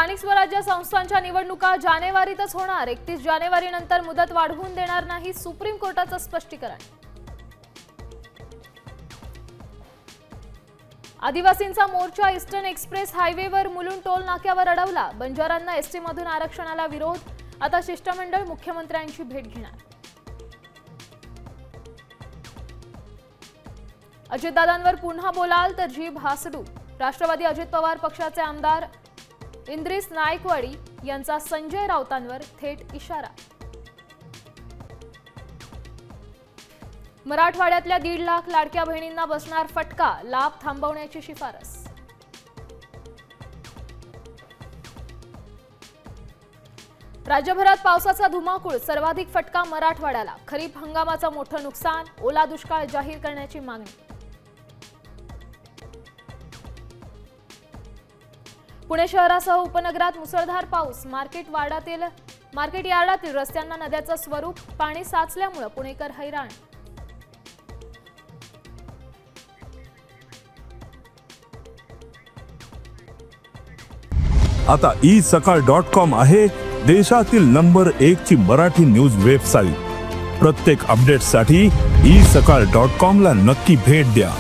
स्थानिक स्वराज्य संस्थांच्या निवडणुका जानेवारीतच होणार। 31 जानेवारीनंतर मुदत वाढवून देणार नाही, सुप्रीम कोर्टाचं स्पष्टीकरण। आदिवासींचा मोर्चा ईस्टर्न एक्सप्रेस हायवेवर मुलुंड टोल नाक्यावर अडवला। बंजारांना एसटी मधून आरक्षणाला विरोध। आता शिष्टमंडळ मुख्यमंत्र्यांची भेट घेणार। अजितदादांवर पुन्हा बोलाल तर जीभ हासडू। राष्ट्रवादी अजित पवार पक्षाचे आमदार इंद्रिस नायकवाडी यांचा संजय राऊतांवर थेट इशारा। मराठवाड्यातल्या 1.5 लाख लाडक्या बहिणींना बसणार फटका, लाभ थांबवण्याची शिफारस। राज्यभरात पावसाचा धुमाकूळ, सर्वाधिक फटका मराठवाड्याला। खरीप हंगामाचं मोठं नुकसान, ओला दुष्काळ जाहीर करण्याची मागणी। पुणे शहरासह उपनगरात मुसळधार पाऊस। मार्केट यार्डातील रस्त्यांना नद्याचं स्वरूप, पाणी साचल्यामुळे पुणेकर हैराण। आता isakal.com आहे देशातील नंबर 1 ची मराठी न्यूज वेबसाईट। प्रत्येक अपडेटसाठी isakal.com ला नक्की भेट द्या।